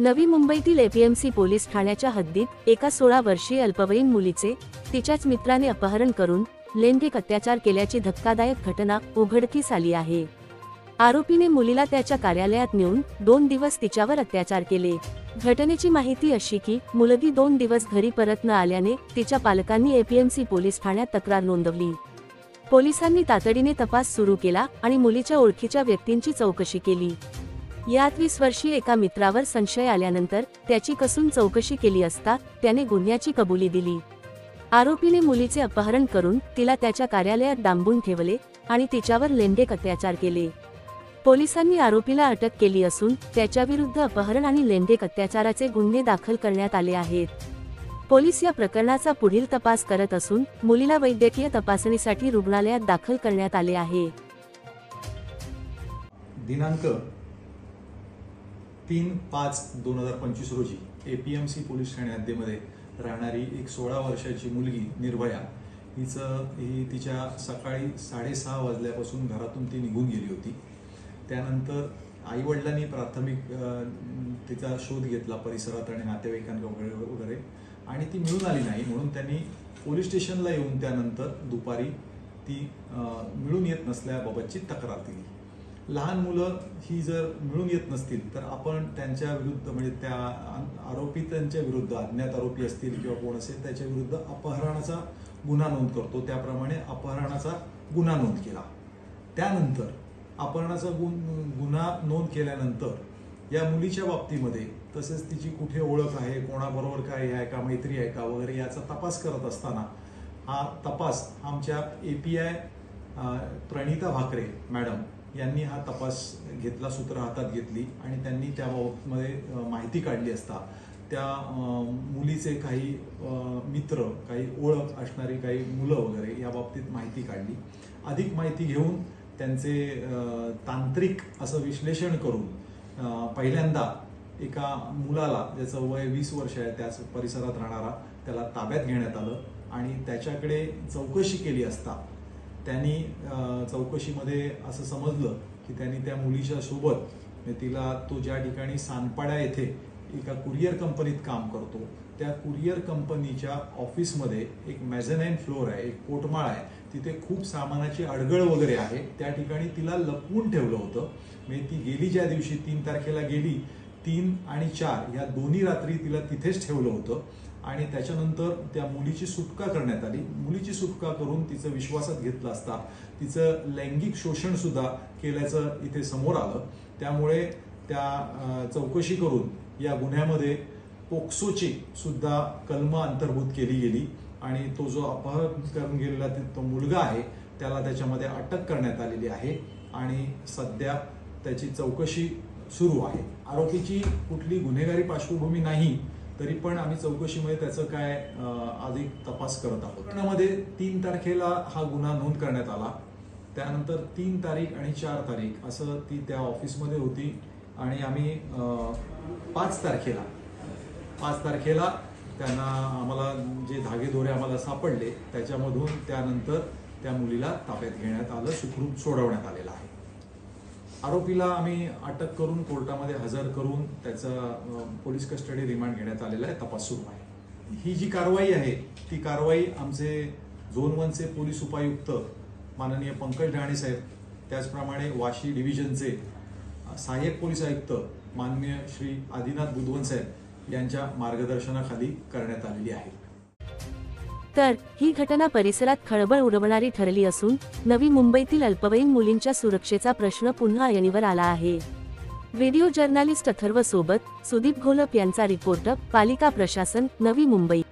नवी मुंबईतील APMC police ठाण्याच्या हद्दीत एका 16 वर्षीय अल्पवयीन मुलीचे तिच्याच मित्राने अपहरण करून लैंगिक अत्याचार केल्याची धक्कादायक घटना उघडकीस आली आहे। आरोपीने मुलीला त्याच्या कार्यालयात नेऊन 2 दिवस तिच्यावर अत्याचार केले। घटनेची माहिती अशी की मुलगी 2 दिवस घरी परत न आल्याने तिच्या पालकांनी एपीएमसी पोलीस ठाण्यात तक्रार नोंदवली। पोलिसांनी तातडीने तपास सुरू केला आणि मुलीच्या ओळखीच्या व्यक्तींची चौकशी केली। यात 20 वर्षीय एका मित्रावर संशय आल्यानंतर त्याची कसून चौकशी केली असता त्याने गुन्ह्याची कबुली दिली। आरोपीने मुलीचे अपहरण करून तिला त्याच्या कार्यालयात डांबून ठेवले आणि तिच्यावर लैंगिक अत्याचार केले। पोलिसांनी आरोपीला अटक केली असून त्याच्याविरुद्ध अपहरण आणि लैंगिक अत्याचाराचे गुन्हे दाखल करण्यात आले आहेत। पोलीस या प्रकरणाचा पुढील तपास करत असून मुलीला वैद्यकीय तपासणीसाठी रुग्णालयात दाखल करण्यात आले आहे। दिनांक 3/5/2025 रोजी एपीएमसी पोलीस ठाणे हद्दीमध्ये राहणारी एक 16 वर्षाची मुलगी निर्भया ही तिच्या सकाळी 6:30 वाजल्यापासून घरातून ती निघून गेली होती। त्यानंतर आईवडिलांनी प्राथमिक तिचा शोध घेतला परिसरात आणि नातेवाईकांकडे वगैरे आणि ती मिळून आली नाही, म्हणून त्यांनी पोलीस स्टेशनला येऊन त्यानंतर दुपारी ती मिळून येत नसल्याबाबतची तक्रार दिली। लहान मुलं ही जर मिळून येत नसतील तर आपण त्यांच्या विरुद्ध म्हणजे त्या आरोपितांच्या विरुद्ध अज्ञात आरोपी असतील किंवा कोण असेल त्याच्या विरुद्ध अपहरणाचा गुन्हा नोंद करतो। त्याप्रमाणे अपहरणाचा गुन्हा नोंद केला। त्यानंतर अपहरणाचा गुन्हा नोंद केल्यानंतर या मुलीच्या बाबतीमध्ये तसेच तिची कुठे ओळख आहे, कोणाबरोबर काय आहे का, मैत्री आहे का वगैरे याचा तपास करत असताना हा तपास आमच्या एपीआय प्रणिता भाकरे मॅडम यांनी हा तपास घेतला, सूत्र हातात घेतली आणि त्यांनी त्याबाबतमध्ये माहिती काढली असता त्या मुलीचे काही मित्र, काही ओळख असणारी काही मुलं वगैरे या बाबतीत माहिती काढली। अधिक माहिती घेऊन त्यांचे तांत्रिक असं विश्लेषण करून पहिल्यांदा एका मुलाला ज्याचं वय 20 वर्ष आहे त्याच परिसरात राहणारा त्याला ताब्यात घेण्यात आलं आणि त्याच्याकडे चौकशी केली असता त्यांनी चौकशीमध्ये असं समजलं की त्यांनी त्या मुलीच्या सोबत तिला तो ज्या ठिकाणी सानपाडा येथे एका कुरिअर कंपनीत काम करतो त्या कुरिअर कंपनीच्या ऑफिसमध्ये एक मेझनाईन फ्लोअर आहे, एक पोटमाळ आहे, तिथे खूप सामानाची अडगळ वगैरे आहे, त्या ठिकाणी तिला लपवून ठेवलं होतं। म्हणजे ती गेली ज्या दिवशी 3 तारखेला गेली 3 आणि 4 या दोन्ही रात्री तिला तिथेच ठेवलं होतं आणि त्याच्यानंतर त्या मुलीची सुटका करण्यात आली। मुलीची सुटका करून तिचं विश्वासात घेतलं असता तिचं लैंगिक शोषण सुद्धा केल्याचं इथे समोर आलं। त्यामुळे त्या चौकशी करून या गुन्ह्यामध्ये पोक्सोची सुद्धा कलम अंतर्भूत केली गेली आणि तो जो अपहरण करून गेलेला तो मुलगा आहे त्याला त्याच्यामध्ये अटक करण्यात आलेली आहे आणि सध्या त्याची चौकशी सुरू आहे। आरोपीची कुठली गुन्हेगारी पार्श्वभूमी नाही तरी पण आम्ही चौकशीमध्ये त्याचं काय अधिक तपास करत आहोत। प्रकरणामध्ये 3 तारखेला हा गुन्हा नोंद करण्यात आला। त्यानंतर 3 तारीख आणि 4 तारीख असं ती त्या ऑफिसमध्ये होती आणि आम्ही 5 तारखेला त्यांना आम्हाला जे धागेदोरे आम्हाला सापडले त्याच्यामधून त्यानंतर त्या मुलीला ताब्यात घेण्यात आलं, सुखरूप सोडवण्यात आलेलं आहे। आरोपीला आम्ही अटक करून कोर्टामध्ये हजर करून त्याचा पोलीस कस्टडी रिमांड घेण्यात आलेला आहे, तपास सुरू आहे। ही जी कारवाई आहे ती कारवाई आमचे झोन 1चे पोलीस उपायुक्त माननीय पंकज ढाणे साहेब, त्याचप्रमाणे वाशी डिव्हिजनचे सहाय्यक पोलीस आयुक्त माननीय श्री आदिनाथ बुधवन साहेब यांच्या मार्गदर्शनाखाली करण्यात आलेली आहे। तर ही घटना परिसरात खळबळ उडवणारी ठरली असून नवी मुंबईतील अल्पवयीन मुलींच्या सुरक्षेचा प्रश्न पुन्हा ऐरणीवर आला आहे। व्हिडिओ जर्नलिस्ट अथर्व सोबत सुदीप घोलप यांचा रिपोर्ट, पालिका प्रशासन, नवी मुंबई।